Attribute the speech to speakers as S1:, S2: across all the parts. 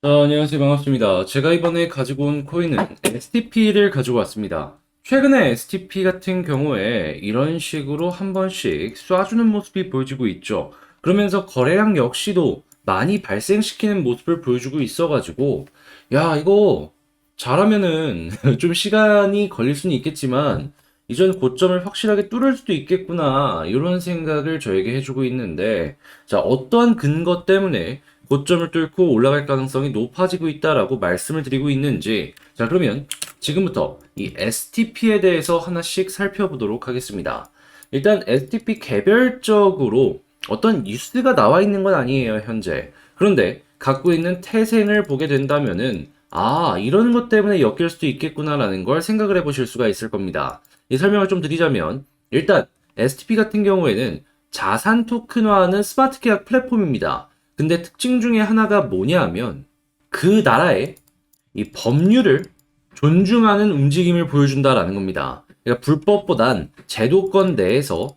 S1: 안녕하세요. 반갑습니다. 제가 이번에 가지고 온 코인은 STP를 가지고 왔습니다. 최근에 STP 같은 경우에 이런 식으로 한 번씩 쏴주는 모습이 보여지고 있죠. 그러면서 거래량 역시도 많이 발생시키는 모습을 보여주고 있어가지고, 야, 이거 잘하면은 좀 시간이 걸릴 수는 있겠지만, 이전 고점을 확실하게 뚫을 수도 있겠구나, 이런 생각을 저에게 해주고 있는데, 자, 어떠한 근거 때문에 고점을 뚫고 올라갈 가능성이 높아지고 있다라고 말씀을 드리고 있는지, 자, 그러면 지금부터 이 STP에 대해서 하나씩 살펴보도록 하겠습니다. 일단 STP 개별적으로 어떤 뉴스가 나와 있는 건 아니에요, 현재. 그런데 갖고 있는 태생을 보게 된다면은 이런 것 때문에 엮일 수도 있겠구나라는 걸 생각을 해보실 수가 있을 겁니다. 이 설명을 좀 드리자면, 일단 STP 같은 경우에는 자산 토큰화하는 스마트 계약 플랫폼입니다. 근데 특징 중에 하나가 뭐냐 하면 그 나라의 이 법률을 존중하는 움직임을 보여준다라는 겁니다. 그러니까 불법보단 제도권 내에서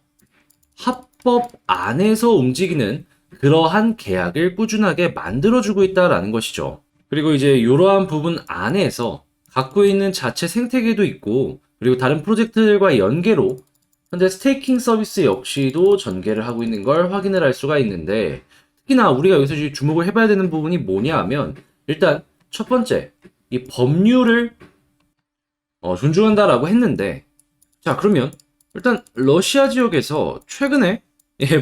S1: 합법 안에서 움직이는 그러한 계약을 꾸준하게 만들어주고 있다라는 것이죠. 그리고 이제 이러한 부분 안에서 갖고 있는 자체 생태계도 있고, 그리고 다른 프로젝트들과 연계로 현재 스테이킹 서비스 역시도 전개를 하고 있는 걸 확인을 할 수가 있는데, 특히나 우리가 여기서 주목을 해봐야 되는 부분이 뭐냐 하면, 일단 첫 번째, 이 법률을 존중한다라고 했는데, 자, 그러면 일단 러시아 지역에서 최근에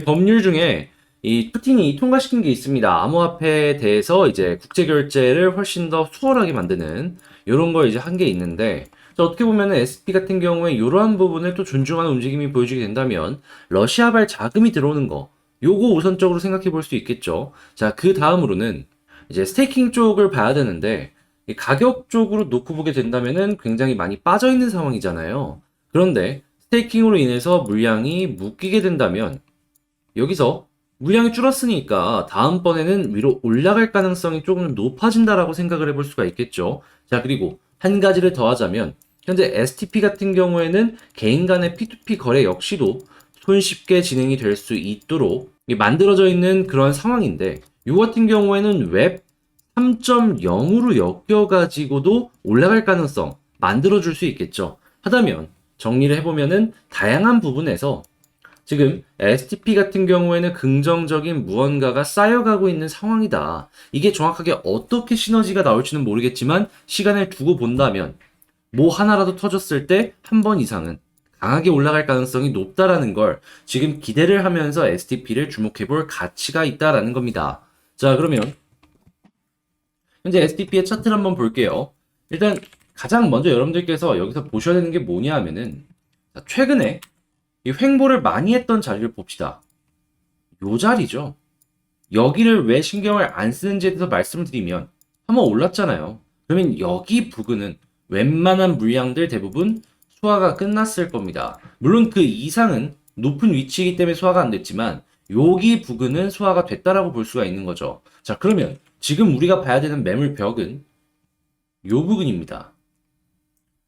S1: 법률 중에 이 푸틴이 통과시킨 게 있습니다. 암호화폐에 대해서 이제 국제 결제를 훨씬 더 수월하게 만드는 이런 거 이제 한 게 있는데, 자, 어떻게 보면은 SP 같은 경우에 이러한 부분을 또 존중하는 움직임이 보여지게 된다면 러시아발 자금이 들어오는 거, 요거 우선적으로 생각해 볼 수 있겠죠. 자, 그 다음으로는 이제 스테이킹 쪽을 봐야 되는데, 이 가격 쪽으로 놓고 보게 된다면은 굉장히 많이 빠져 있는 상황이잖아요. 그런데 스테이킹으로 인해서 물량이 묶이게 된다면 여기서 물량이 줄었으니까 다음번에는 위로 올라갈 가능성이 조금 높아진다라고 생각을 해볼 수가 있겠죠. 자, 그리고 한 가지를 더하자면 현재 STP 같은 경우에는 개인 간의 P2P 거래 역시도 손쉽게 진행이 될 수 있도록 만들어져 있는 그런 상황인데, 이 같은 경우에는 웹 3.0으로 엮여가지고도 올라갈 가능성 만들어줄 수 있겠죠. 하다면 정리를 해보면은 다양한 부분에서 지금 STP 같은 경우에는 긍정적인 무언가가 쌓여가고 있는 상황이다. 이게 정확하게 어떻게 시너지가 나올지는 모르겠지만 시간을 두고 본다면 뭐 하나라도 터졌을 때 한 번 이상은 강하게 올라갈 가능성이 높다라는 걸 지금 기대를 하면서 STP를 주목해 볼 가치가 있다라는 겁니다. 자, 그러면 현재 STP의 차트를 한번 볼게요. 일단 가장 먼저 여러분들께서 여기서 보셔야 되는 게 뭐냐 하면은, 최근에 이 횡보를 많이 했던 자리를 봅시다. 요 자리죠. 여기를 왜 신경을 안 쓰는지에 대해서 말씀을 드리면 한번 올랐잖아요. 그러면 여기 부근은 웬만한 물량들 대부분 소화가 끝났을 겁니다. 물론 그 이상은 높은 위치이기 때문에 소화가 안 됐지만 여기 부근은 소화가 됐다라고 볼 수가 있는 거죠. 자, 그러면 지금 우리가 봐야 되는 매물 벽은 요 부근입니다.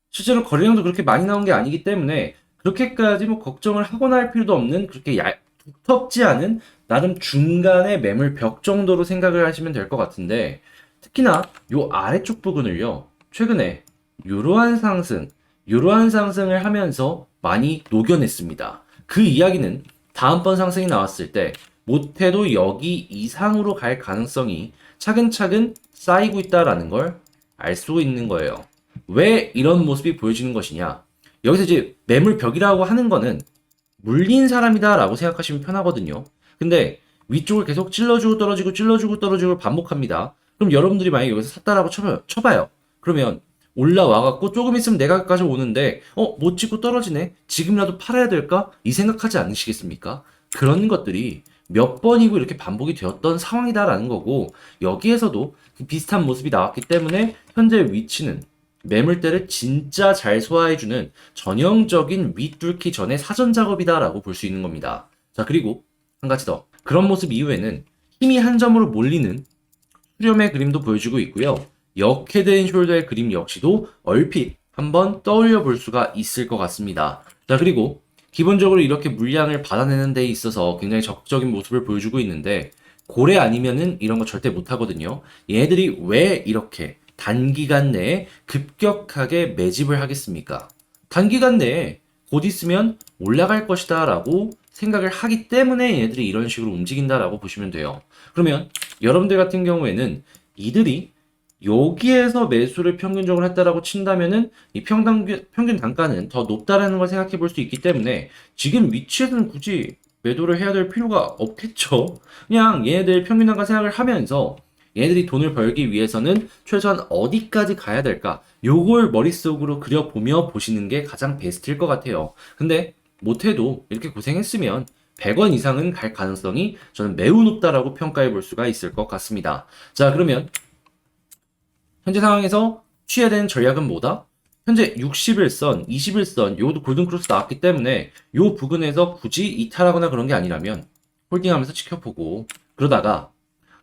S1: 실제로 거래량도 그렇게 많이 나온 게 아니기 때문에 그렇게까지 뭐 걱정을 하거나 할 필요도 없는, 그렇게 두텁지 않은 나름 중간의 매물 벽 정도로 생각을 하시면 될 것 같은데, 특히나 요 아래쪽 부분을요, 최근에 이러한 상승을 하면서 많이 녹여냈습니다. 그 이야기는 다음번 상승이 나왔을 때 못해도 여기 이상으로 갈 가능성이 차근차근 쌓이고 있다라는 걸 알 수 있는 거예요. 왜 이런 모습이 보여지는 것이냐? 여기서 이제 매물벽이라고 하는 거는 물린 사람이다라고 생각하시면 편하거든요. 근데 위쪽을 계속 찔러주고 떨어지고 찔러주고 떨어지고 반복합니다. 그럼 여러분들이 만약에 여기서 샀다라고 쳐봐요. 그러면 올라와갖고 조금 있으면 내가까지 오는데 못 찍고 떨어지네? 지금이라도 팔아야 될까? 이 생각하지 않으시겠습니까? 그런 것들이 몇 번이고 이렇게 반복이 되었던 상황이다라는 거고, 여기에서도 그 비슷한 모습이 나왔기 때문에 현재 위치는 매물대를 진짜 잘 소화해주는 전형적인 윗뚫기 전의 사전 작업이다라고 볼 수 있는 겁니다. 자, 그리고 한 가지 더. 그런 모습 이후에는 힘이 한 점으로 몰리는 수렴의 그림도 보여주고 있고요. 역헤드앤 숄더의 그림 역시도 얼핏 한번 떠올려 볼 수가 있을 것 같습니다. 자, 그리고 기본적으로 이렇게 물량을 받아내는 데 있어서 굉장히 적극적인 모습을 보여주고 있는데, 고래 아니면은 이런 거 절대 못 하거든요. 얘네들이 왜 이렇게 단기간 내에 급격하게 매집을 하겠습니까? 단기간 내에 곧 있으면 올라갈 것이다 라고 생각을 하기 때문에 얘네들이 이런 식으로 움직인다라고 보시면 돼요. 그러면 여러분들 같은 경우에는 이들이 여기에서 매수를 평균적으로 했다라고 친다면은 이 평균 단가는 더 높다라는 걸 생각해 볼 수 있기 때문에 지금 위치에서는 굳이 매도를 해야 될 필요가 없겠죠. 그냥 얘네들 평균 단가 생각을 하면서 얘네들이 돈을 벌기 위해서는 최소한 어디까지 가야 될까? 요걸 머릿속으로 그려보며 보시는 게 가장 베스트일 것 같아요. 근데 못해도 이렇게 고생했으면 100원 이상은 갈 가능성이 저는 매우 높다라고 평가해 볼 수가 있을 것 같습니다. 자, 그러면 현재 상황에서 취해야 되는 전략은 뭐다? 현재 60일선, 20일선, 요것도 골든크로스 나왔기 때문에 요 부근에서 굳이 이탈하거나 그런 게 아니라면 홀딩하면서 지켜보고 그러다가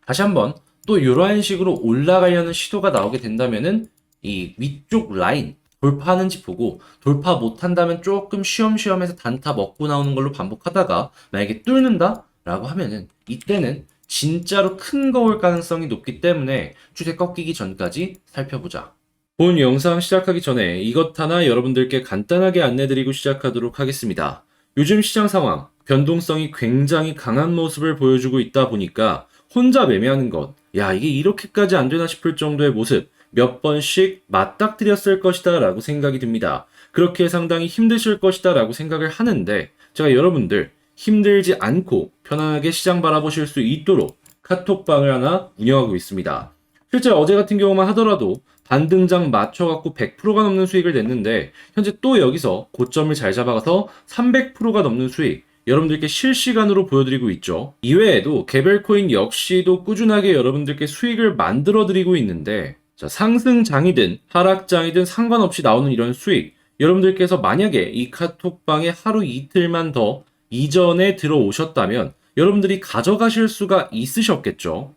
S1: 다시 한번 또 이러한 식으로 올라가려는 시도가 나오게 된다면은 이 위쪽 라인 돌파하는지 보고 돌파 못한다면 조금 쉬엄쉬엄해서 단타 먹고 나오는 걸로 반복하다가 만약에 뚫는다? 라고 하면은 이때는 진짜로 큰 거 올 가능성이 높기 때문에 추세 꺾이기 전까지 살펴보자. 본 영상 시작하기 전에 이것 하나 여러분들께 간단하게 안내드리고 시작하도록 하겠습니다. 요즘 시장 상황, 변동성이 굉장히 강한 모습을 보여주고 있다 보니까 혼자 매매하는 것, 야, 이게 이렇게까지 안 되나 싶을 정도의 모습 몇 번씩 맞닥뜨렸을 것이다 라고 생각이 듭니다. 그렇게 상당히 힘드실 것이다 라고 생각을 하는데 제가 여러분들 힘들지 않고 편안하게 시장 바라보실 수 있도록 카톡방을 하나 운영하고 있습니다. 실제 어제 같은 경우만 하더라도 반등장 맞춰갖고 100%가 넘는 수익을 냈는데 현재 또 여기서 고점을 잘 잡아가서 300%가 넘는 수익 여러분들께 실시간으로 보여드리고 있죠. 이외에도 개별 코인 역시도 꾸준하게 여러분들께 수익을 만들어 드리고 있는데 자, 상승장이든 하락장이든 상관없이 나오는 이런 수익 여러분들께서 만약에 이 카톡방에 하루 이틀만 더 이전에 들어오셨다면 여러분들이 가져가실 수가 있으셨겠죠.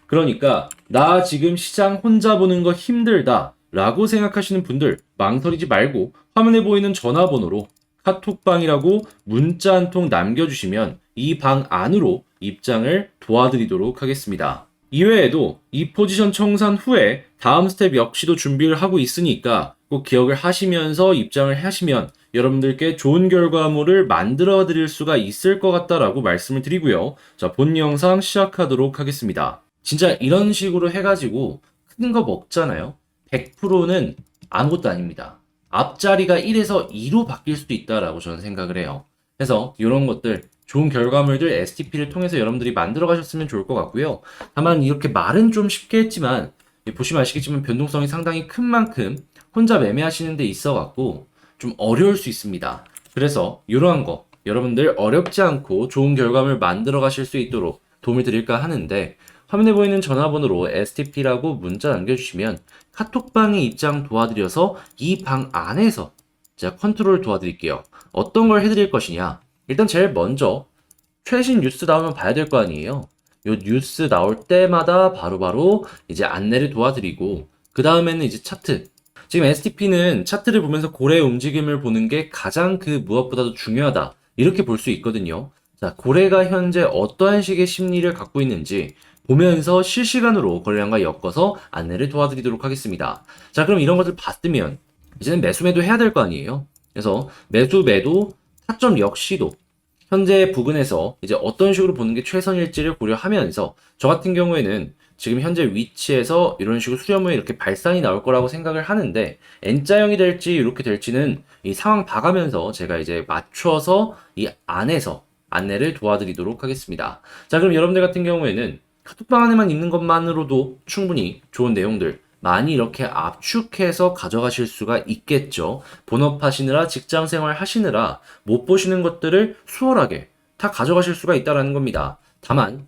S1: 그러니까 나 지금 시장 혼자 보는 거 힘들다 라고 생각하시는 분들 망설이지 말고 화면에 보이는 전화번호로 카톡방이라고 문자 한 통 남겨주시면 이 방 안으로 입장을 도와드리도록 하겠습니다. 이외에도 이 포지션 청산 후에 다음 스텝 역시도 준비를 하고 있으니까 꼭 기억을 하시면서 입장을 하시면 여러분들께 좋은 결과물을 만들어 드릴 수가 있을 것 같다라고 말씀을 드리고요. 자, 본 영상 시작하도록 하겠습니다. 진짜 이런 식으로 해가지고 큰 거 먹잖아요. 100%는 아무것도 아닙니다. 앞자리가 1에서 2로 바뀔 수도 있다라고 저는 생각을 해요. 그래서 이런 것들 좋은 결과물들 STP를 통해서 여러분들이 만들어 가셨으면 좋을 것 같고요. 다만 이렇게 말은 좀 쉽게 했지만 보시면 아시겠지만 변동성이 상당히 큰 만큼 혼자 매매하시는 데 있어 갖고 좀 어려울 수 있습니다. 그래서 이러한 거 여러분들 어렵지 않고 좋은 결과물 만들어 가실 수 있도록 도움을 드릴까 하는데 화면에 보이는 전화번호로 STP라고 문자 남겨주시면 카톡방에 입장 도와드려서 이 방 안에서 제가 컨트롤 도와드릴게요. 어떤 걸 해드릴 것이냐? 일단 제일 먼저 최신 뉴스 나오면 봐야 될 거 아니에요. 요 뉴스 나올 때마다 바로바로 이제 안내를 도와드리고 그 다음에는 이제 차트. 지금 STP는 차트를 보면서 고래의 움직임을 보는 게 가장 그 무엇보다도 중요하다. 이렇게 볼 수 있거든요. 자, 고래가 현재 어떠한 식의 심리를 갖고 있는지 보면서 실시간으로 거래량과 엮어서 안내를 도와드리도록 하겠습니다. 자, 그럼 이런 것들 봤으면 이제는 매수 매도 해야 될 거 아니에요. 그래서 매수 매도 타점 역시도 현재 부근에서 이제 어떤 식으로 보는 게 최선일지를 고려하면서 저 같은 경우에는 지금 현재 위치에서 이런 식으로 수렴후에 이렇게 발산이 나올 거라고 생각을 하는데 N자형이 될지 이렇게 될지는 이 상황 봐가면서 제가 이제 맞춰서 이 안에서 안내를 도와드리도록 하겠습니다. 자, 그럼 여러분들 같은 경우에는 카톡방 안에만 있는 것만으로도 충분히 좋은 내용들 많이 이렇게 압축해서 가져가실 수가 있겠죠. 본업하시느라 직장생활 하시느라 못 보시는 것들을 수월하게 다 가져가실 수가 있다는 겁니다. 다만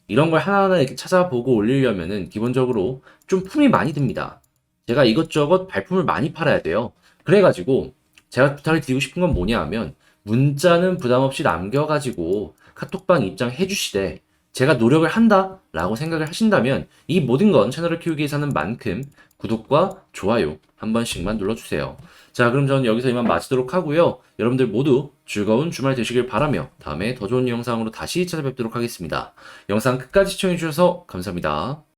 S1: 이런 걸 하나하나 이렇게 찾아보고 올리려면은 기본적으로 좀 품이 많이 듭니다. 제가 이것저것 발품을 많이 팔아야 돼요. 그래가지고 제가 부탁을 드리고 싶은 건 뭐냐 하면 문자는 부담 없이 남겨가지고 카톡방 입장해 주시되 제가 노력을 한다라고 생각을 하신다면 이 모든 건 채널을 키우기 위해서 하는 만큼 구독과 좋아요 한 번씩만 눌러주세요. 자, 그럼 저는 여기서 이만 마치도록 하고요. 여러분들 모두 즐거운 주말 되시길 바라며 다음에 더 좋은 영상으로 다시 찾아뵙도록 하겠습니다. 영상 끝까지 시청해주셔서 감사합니다.